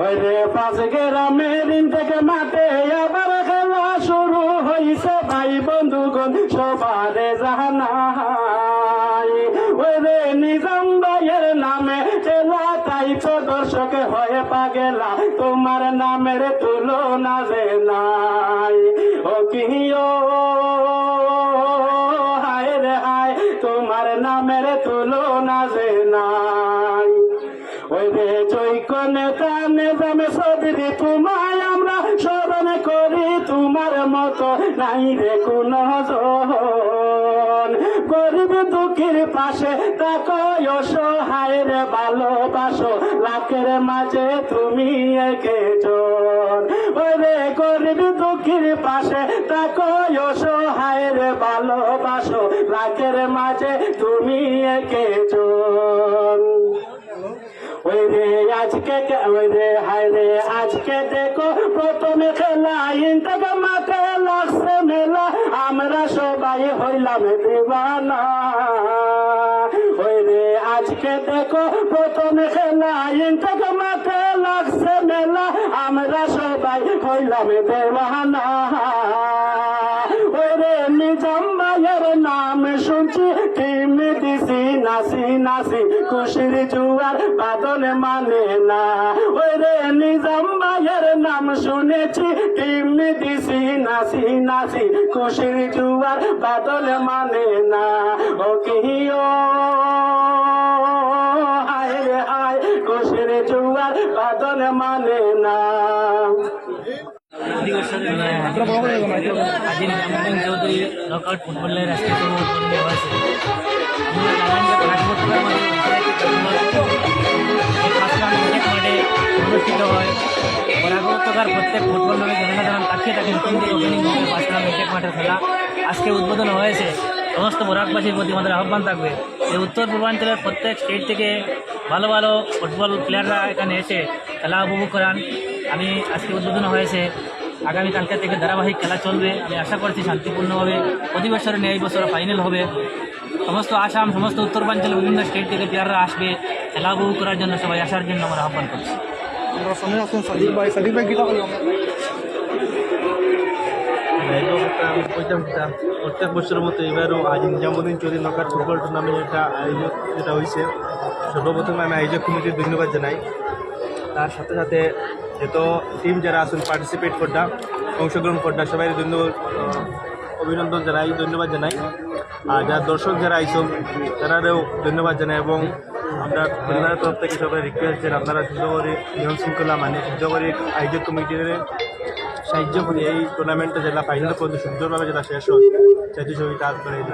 ওরে পাঁচ গ্রামের থেকে মাঠে আবার খেলা শুরু হইছে ভাই বন্ধুগণ সবারে জানাই। ওরে নিজাম ভাইয়ের নামে খেলা তাই তো দর্শক হয়ে পাগেলা, তোমার নামের তুলনা যে নাই। ও কি ও হায় রে হায়, তোমার নামের তুলনা যে নাই। ওই রে জৈক নেতা নেজামে সদরি তোমায় আমরা স্মরণ করি, তোমার মতো নাই রে কোন জন। গরিব দুঃখীর পাশে তাকো অসহায় রে ভালোবাসো, লাখের মাঝে তুমি একজন। ওই রে গরিব দুঃখীর পাশে তাকো অসহায় রে ভালোবাসো, লাখের মাঝে তুমি একজন। ওই রে আজকে ওই রে হায় রে আজকে দেখো প্রথমে খেলা ইন্টার মাঠে লাগছে মেলা, আমরা সবাই হইলাম দিবানা। ওই রে আজকে দেখো প্রথমে খেলা ইন্টার মাঠে লাগছে মেলা, আমরা সবাই হইলাম দেওয়ানা। ওই রে নিজাম ভাইয়ের নাম শুনছি টিম দিছি নাসি নাসি, খুশির জুয়ার বাদল মানে না। ওই রে নিজাম ভাইয়ের নাম শুনেছি টিম দিছি নাসি নাসি, খুশির জুয়ার বাদল মানে না। ও কি ও হায় রে হায়, খুশির জুয়ার বাদল মানে না। আজি নিজামুদ্দিন চৌধুরী নকআউট ফুটবলের রাষ্ট্রীয় উদ্বোধনী হয়েছে। মাঠে অনুষ্ঠিত হয়। বরাগতকার প্রত্যেক ফুটবল নামে জনসাধারণ তাকিয়ে থাকেন কিন্তু ওপেনিং হবে পাঁচগ্রাম ক্রিকেট মাঠের খেলা আজকে উদ্বোধন হয়েছে। সমস্ত বরাকবাসীর প্রতি আমাদের আহ্বান থাকবে এই উত্তর পূর্বাঞ্চলের প্রত্যেক স্টেট থেকে ভালো ভালো ফুটবল প্লেয়াররা এখানে এসে খেলা উপভোগ করান। আমি আজকে উদ্বোধন হয়েছে, আগামীকালকে থেকে ধারাবাহিক খেলা চলবে। আমি আশা করছি শান্তিপূর্ণভাবে প্রতি বছরে নেই, এই বছর ফাইনাল হবে। সমস্ত আসাম সমস্ত উত্তরপূর্বাঞ্চলের বিভিন্ন স্টেট থেকে প্লেয়াররা আসবে খেলা উপভোগ করার জন্য, সবাই আসার জন্য আমরা আহ্বান করছি। প্রত্যেক বছরের মতো এবারও আজ Nizamuddin Chowdhury knockout football tournament যেটা হয়েছে, সর্বপ্রথম আমি আয়োজক কমিটির ধন্যবাদ জানাই। তার সাথে সাথে যত টিম যারা আছেন পার্টিসিপেট করটা অংশগ্রহণ করটা সবাই অভিনন্দন জানাই, ধন্যবাদ জানাই। আর যারা দর্শক যারা আইসব তারাও ধন্যবাদ জানাই। এবং আমরা পরিবারের তরফ থেকে সবাই রিকোয়েস্ট যে আপনারা সুন্দর করে নিয়ম শৃঙ্খলা মানে সুন্দর করে আয়োজক কমিটির সাহায্য করে এই টুর্নামেন্টটা যেটা ফাইনাল পর্যন্ত সুন্দরভাবে যেটা শেষ হয় সেটি সবাই কাজ করে এই